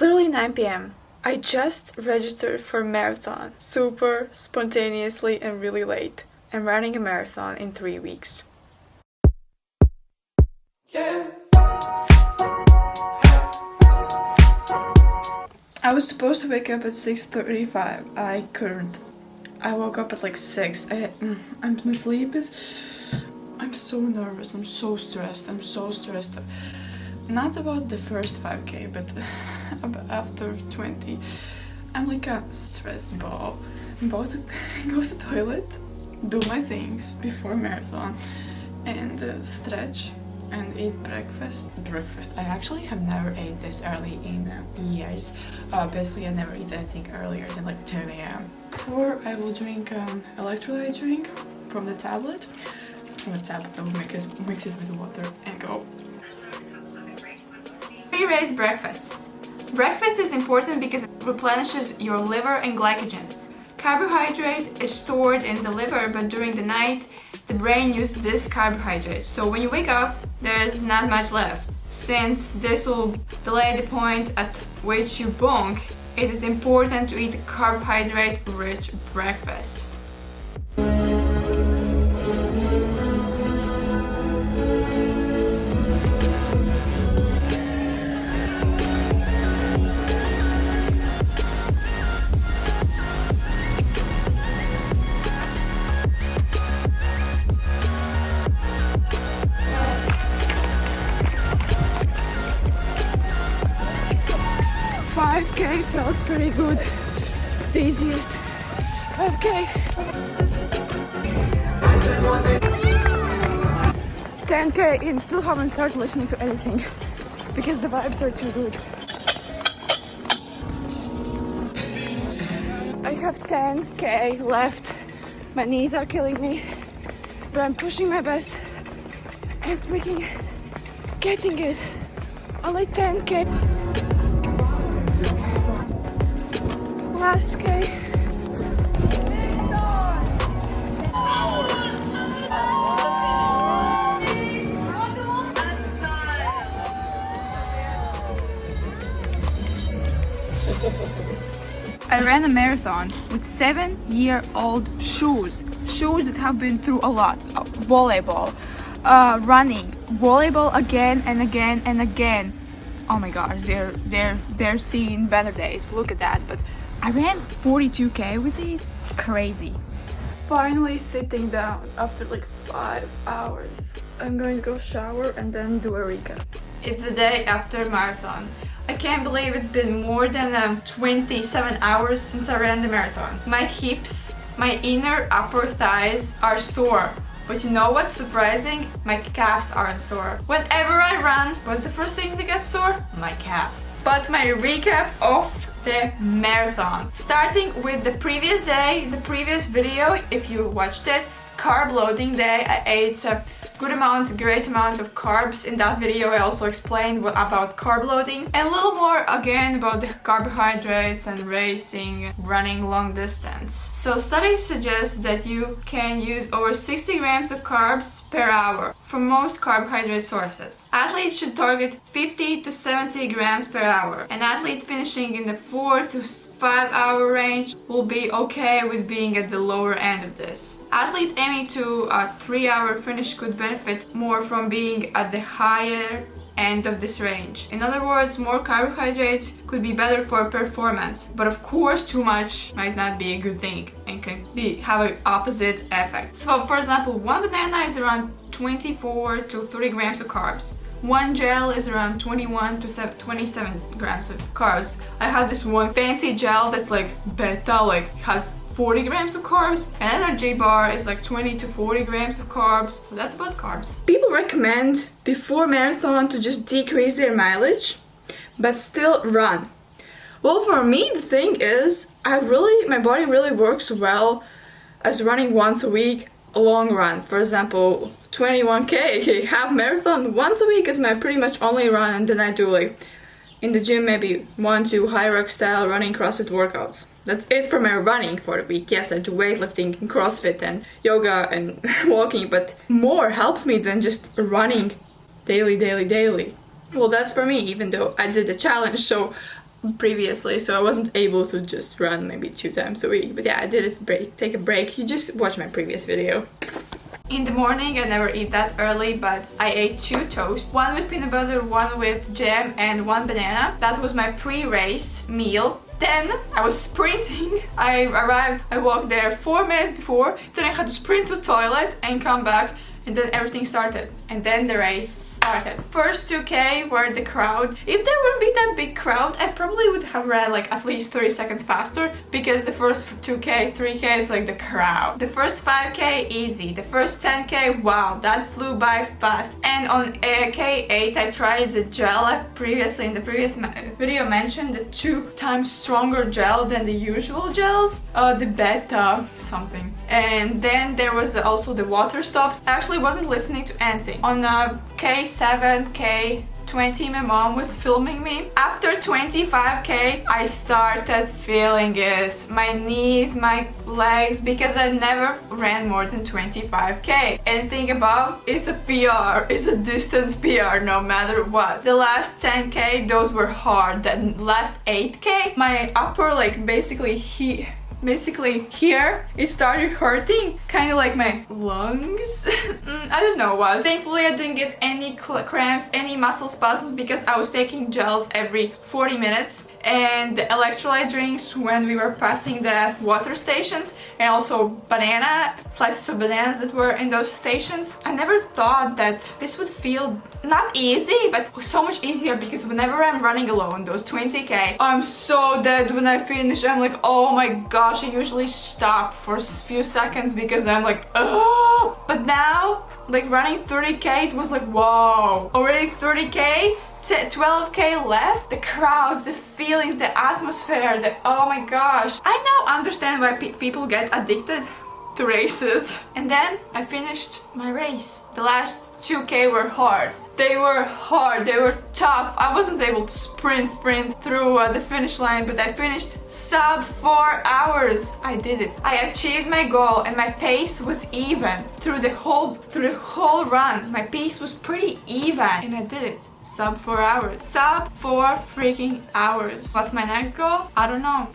literally 9 p.m. I just registered for a marathon, super spontaneously and really late. I'm running a marathon in 3 weeks. Yeah. I was supposed to wake up at 6:35. I couldn't. I woke up at like 6. My sleep is... I'm so nervous. I'm so stressed. Not about the first 5K, but after 20. I'm like a stress ball. I'm about to go to the toilet, do my things before marathon, and stretch and eat breakfast. I actually have never ate this early in years. Basically, I never eat anything earlier than like 10 a.m. Or I will drink electrolyte drink from the tablet. I will mix it with water and go. Pre-race breakfast. Breakfast is important because it replenishes your liver and glycogens. Carbohydrate is stored in the liver, but during the night, the brain uses this carbohydrate. So when you wake up, there's not much left. Since this will delay the point at which you bonk, it is important to eat a carbohydrate-rich breakfast. 5K felt pretty good. The easiest 5K. 10K and still haven't started listening to anything because the vibes are too good. I have 10K left. My knees are killing me, but I'm pushing my best and freaking getting it. Only 10K. Last K. I ran a marathon with 7-year-old shoes that have been through a lot. Volleyball, running, volleyball again and again and again. Oh my gosh, they're seeing better days. Look at that. But I ran 42K with these. Crazy. Finally sitting down after like 5 hours. I'm going to go shower and then do a recap. It's the day after marathon. I can't believe it's been more than 27 hours since I ran the marathon. My hips, my inner upper thighs are sore. But you know what's surprising? My calves aren't sore. Whenever I run, what's the first thing that gets sore? My calves. But my recap of the marathon. Starting with the previous day, the previous video, if you watched it, carb loading day. I ate a great amount of carbs in that video. I also explained about carb loading and a little more again about the carbohydrates and racing, running long distance. So studies suggest that you can use over 60 grams of carbs per hour from most carbohydrate sources. Athletes should target 50 to 70 grams per hour. An athlete finishing in the 4 to 5 hour range will be okay with being at the lower end of this. Athletes aiming to a 3-hour finish could benefit more from being at the higher end of this range. In other words, more carbohydrates could be better for performance, but of course too much might not be a good thing and can have an opposite effect. So for example, one banana is around 24 to 30 grams of carbs. One gel is around 21 to 27 grams of carbs. I had this one fancy gel that's like beta, like has 40 grams of carbs. An energy bar is like 20 to 40 grams of carbs. So that's about carbs. People recommend before marathon to just decrease their mileage, but still run. Well, for me, the thing is, my body really works well as running once a week, a long run. For example, 21K, half marathon once a week is my pretty much only run, and then I do like in the gym maybe 1-2 high rock style running CrossFit workouts. That's it for my running for the week. Yes, I do weightlifting and CrossFit and yoga and walking, but more helps me than just running daily. Well, that's for me, even though I did the challenge, so previously, so I wasn't able to just run maybe 2 times a week. But yeah, I did take a break. You just watch my previous video. In the morning, I never eat that early, but I ate 2 toasts. One with peanut butter, one with jam, and 1 banana. That was my pre-race meal. Then I was sprinting. I arrived, I walked there 4 minutes before. Then I had to sprint to the toilet and come back. And then everything started. And then the race started. First 2K were the crowds. If there wouldn't be that big crowd, I probably would have ran like at least 30 seconds faster, because the first 2K, 3K is like the crowd. The first 5K, easy. The first 10K, wow, that flew by fast. And on K8, I tried the gel. I previously, in the previous video, mentioned the 2 times stronger gel than the usual gels. The beta something. And then there was also the water stops. I actually wasn't listening to anything. On K7, K20, my mom was filming me. After 25K, I started feeling it. My knees, my legs, because I never ran more than 25K. Anything above is a PR, is a distance PR, no matter what. The last 10K, those were hard. The last 8K, my upper, like basically here it started hurting, kind of like my lungs. I don't know what. Thankfully I didn't get any cramps, any muscle spasms, because I was taking gels every 40 minutes and the electrolyte drinks when we were passing the water stations, and also slices of bananas that were in those stations. I never thought that this would feel not easy, but so much easier, because whenever I'm running alone, those 20K, I'm so dead when I finish. I'm like, oh my gosh, I usually stop for a few seconds because I'm like, oh. But now, like running 30K, it was like, wow, already 30K, 12K left. The crowds, the feelings, the atmosphere, oh my gosh. I now understand why people get addicted to races. And then I finished my race. The last 2K were hard. They were hard, they were tough. I wasn't able to sprint through the finish line, but I finished sub 4 hours. I did it. I achieved my goal, and my pace was even through the whole run. My pace was pretty even, and I did it. Sub 4 hours. Sub 4 freaking hours. What's my next goal? I don't know.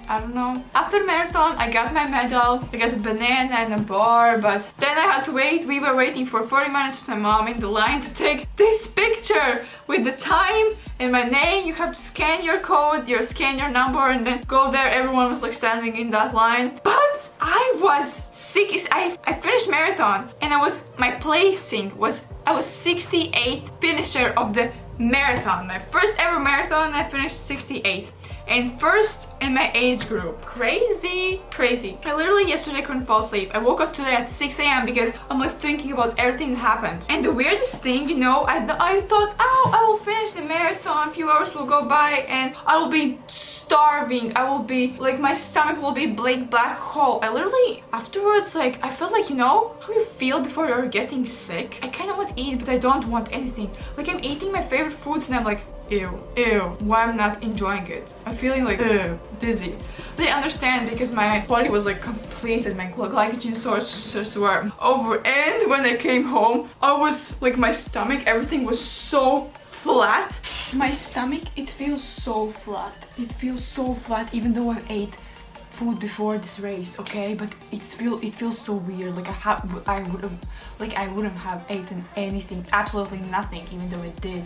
After the marathon, I got my medal. I got a banana and a bar, but then I had to wait. We were waiting for 40 minutes with my mom in the line to take this picture with the time and my name. You have to scan your code, scan your number, and then go there. Everyone was like standing in that line. But I was sick. I finished marathon, and I was 68th finisher of the marathon. My first ever marathon, I finished 68th. And first in my age group. Crazy. I literally yesterday couldn't fall asleep. I woke up today at 6 a.m. because I'm like thinking about everything that happened. And the weirdest thing, I thought, oh, I will finish the marathon, a few hours will go by and I will be starving. I will be, like, my stomach will be black hole. I literally, afterwards, like, I felt like, how you feel before you're getting sick? I kind of want to eat, but I don't want anything. Like, I'm eating my favorite foods and I'm like, ew, why I'm not enjoying it? I'm feeling like, dizzy. But I understand because my body was like completed, my glycogen sources were over, and when I came home, I was like, my stomach, everything was so flat. My stomach, it feels so flat. It feels so flat even though I ate food before this race, okay? But it feels so weird. Like I wouldn't have eaten anything, absolutely nothing, even though I did.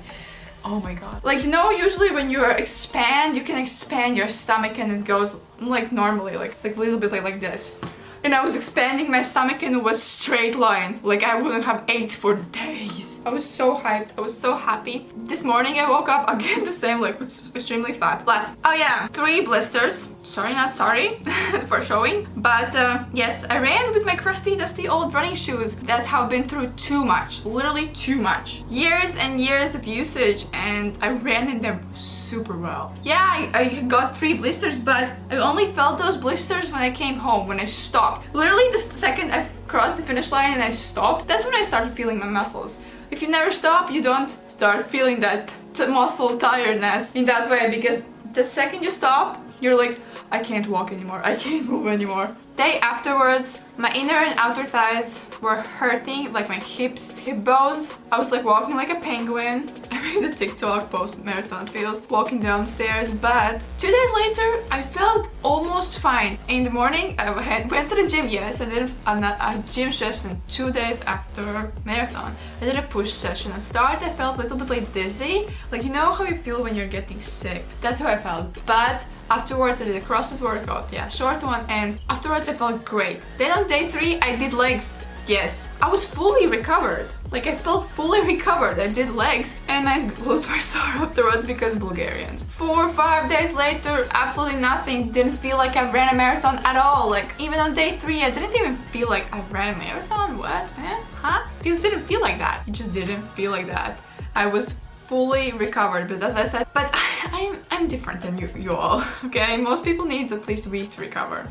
Oh my god. Like, usually when you expand, you can expand your stomach and it goes like normally, like a little bit like this. And I was expanding my stomach and it was straight line. Like, I wouldn't have ate for days. I was so hyped. I was so happy. This morning I woke up again the same, like, extremely flat. Oh yeah, 3 blisters. Sorry, not sorry for showing. But yes, I ran with my crusty, dusty old running shoes that have been through too much. Literally too much. Years and years of usage, and I ran in them super well. Yeah, I got 3 blisters, but I only felt those blisters when I came home, when I stopped. Literally the second I crossed the finish line and I stopped, that's when I started feeling my muscles. If you never stop, you don't start feeling that muscle tiredness in that way, because the second you stop, you're like, I can't walk anymore, I can't move anymore. Day afterwards, my inner and outer thighs were hurting, like my hips, hip bones. I was like walking like a penguin. I made a TikTok post-marathon feels, walking downstairs, but 2 days later, I felt almost fine. In the morning, I went to the gym, yes, I did a gym session 2 days after marathon. I did a push session. At start, I felt a little bit like dizzy, like you know how you feel when you're getting sick. That's how I felt, but afterwards I did a CrossFit workout, yeah, short one, and afterwards I felt great. Then on day 3 I did legs. Yes, I was fully recovered. Like I felt fully recovered. I did legs and my glutes were sore afterwards because Bulgarians. 4 or 5 days later, absolutely nothing. Didn't feel like I ran a marathon at all. Like even on day 3 I didn't even feel like I ran a marathon. What, man? Huh? Because it didn't feel like that. It just didn't feel like that. I was fully recovered, but as I said, I'm different than you all, okay? Most people need at least a week to recover.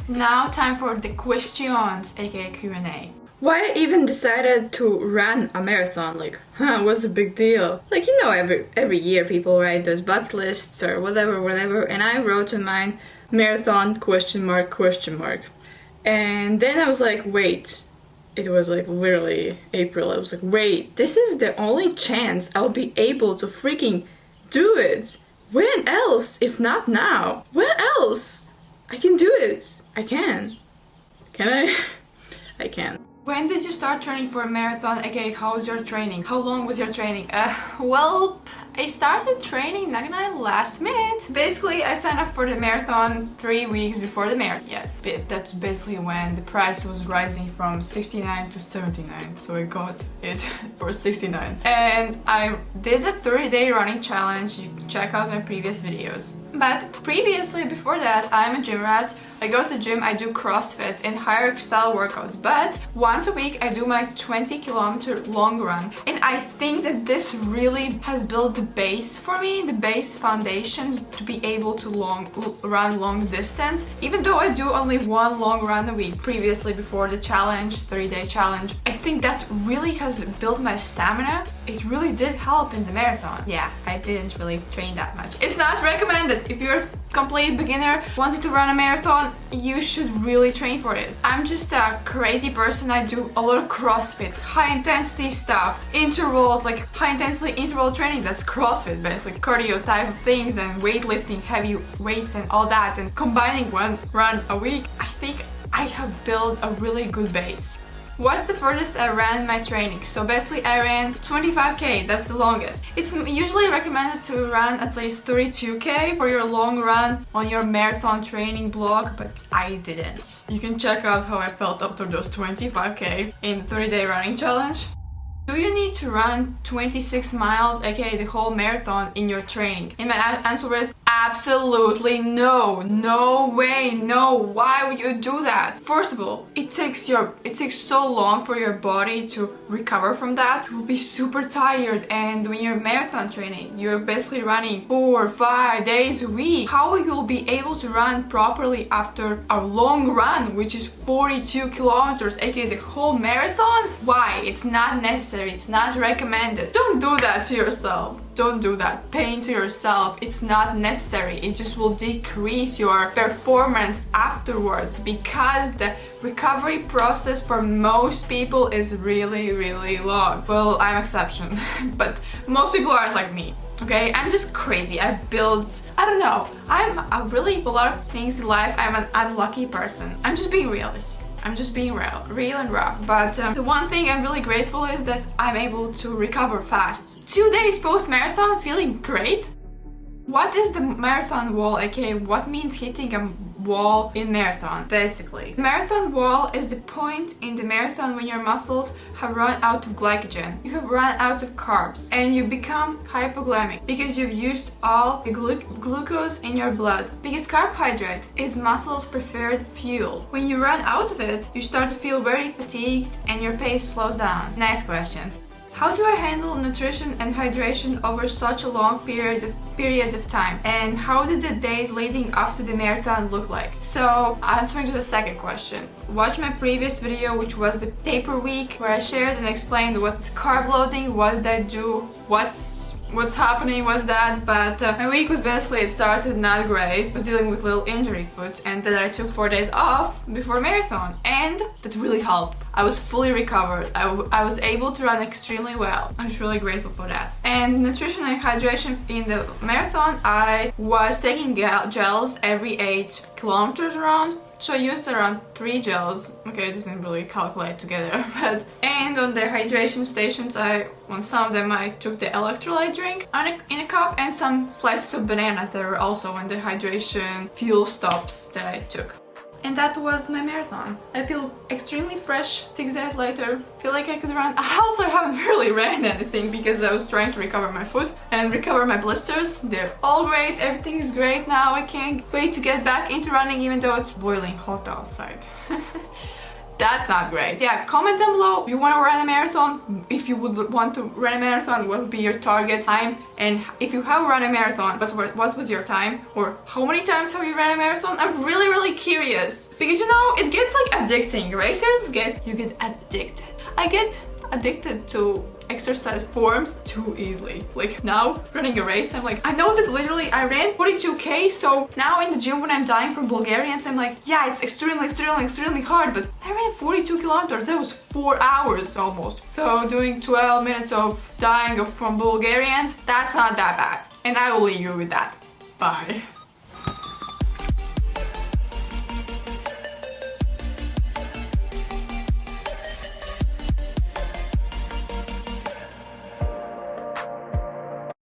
Now time for the questions, aka Q&A. Why I even decided to run a marathon? Like, what's the big deal? Like, you know, every year people write those bucket lists or whatever, and I wrote on mine, marathon, question mark. And then I was like, wait. It was like literally April. I was like, wait, this is the only chance I'll be able to freaking do it. When else, if not now? When else? I can do it. I can. Can I? I can. When did you start training for a marathon? Okay, how's your training? How long was your training? Well, I started training, not gonna lie, last minute. Basically, I signed up for the marathon 3 weeks before the marathon. Yes, that's basically when the price was rising from 69 to 79. So I got it for 69. And I did a 30-day running challenge. You can check out my previous videos. But previously, before that, I'm a gym rat. I go to the gym, I do CrossFit and higher style workouts, but once a week I do my 20-kilometer long run. And I think that this really has built the base for me, the base foundation to be able to run long distance. Even though I do only one long run a week previously before the challenge, 3-day challenge, I think that really has built my stamina. It really did help in the marathon. Yeah, I didn't really train that much. It's not recommended. If you're a complete beginner wanting to run a marathon, you should really train for it. I'm just a crazy person. I do a lot of CrossFit, high intensity stuff, intervals, like high intensity interval training. That's CrossFit, basically cardio type of things, and weightlifting, heavy weights and all that, and combining one run a week. I think I have built a really good base. What's the furthest I ran in my training? So basically I ran 25k, that's the longest. It's usually recommended to run at least 32k for your long run on your marathon training blog, but I didn't. You can check out how I felt after those 25k in the 30-day running challenge. Do you need to run 26 miles, aka the whole marathon, in your training? And my answer is absolutely no. No way, no. Why would you do that? First of all, it takes so long for your body to recover from that. You will be super tired, and when you're marathon training, you're basically running 4 or 5 days a week. How will you be able to run properly after a long run, which is 42 kilometers, aka the whole marathon? Why? It's not necessary. It's not recommended. Don't do that to yourself. Don't do that. Pain to yourself. It's not necessary. It just will decrease your performance afterwards, because the recovery process for most people is really, really long. Well, I'm exception, but most people aren't like me. Okay, I'm just crazy. I don't know. I'm a lot of things in life. I'm an unlucky person. I'm just being realistic. I'm just being real and raw. But the one thing I'm really grateful is that I'm able to recover fast. 2 days post-marathon, feeling great. What is the marathon wall, aka what means hitting a wall in marathon? Basically, the marathon wall is the point in the marathon when your muscles have run out of glycogen, you have run out of carbs, and you become hypoglycemic because you've used all the glucose in your blood, because carbohydrate is muscles' preferred fuel. When you run out of it, you start to feel very fatigued and your pace slows down. Nice question. How do I handle nutrition and hydration over such a long periods of time? And how did the days leading up to the marathon look like? So, answering to the second question, watch my previous video, which was the taper week, where I shared and explained what's carb loading, what did I do, what's what's happening was that, but my week was basically, it started not great. I was dealing with little injury foot, and then I took 4 days off before marathon, and that really helped. I was fully recovered. I was able to run extremely well. I'm just really grateful for that. And nutrition and hydration in the marathon, I was taking gels every 8 kilometers around. So I used around 3 gels. Okay, it doesn't really calculate together, but and on the hydration stations, on some of them I took the electrolyte drink in a cup, and some slices of bananas that were also on the hydration fuel stops that I took. And that was my marathon. I feel extremely fresh 6 days later. Feel like I could run. I also haven't really ran anything because I was trying to recover my foot and recover my blisters. They're all great. Everything is great now. I can't wait to get back into running even though it's boiling hot outside. That's not great. Yeah, comment down below if you want to run a marathon, if you would want to run a marathon, what would be your target time, and if you have run a marathon, what was your time, or how many times have you ran a marathon? I'm really curious, because you know, it gets like addicting. Races you get addicted. I get addicted to exercise forms too easily. Like now, running a race, I'm like, I know that literally I ran 42k, so now in the gym when I'm dying from Bulgarians, I'm like, yeah, it's extremely hard, but I ran 42 kilometers, that was 4 hours almost. So doing 12 minutes of dying from Bulgarians, that's not that bad. And I will leave you with that. Bye.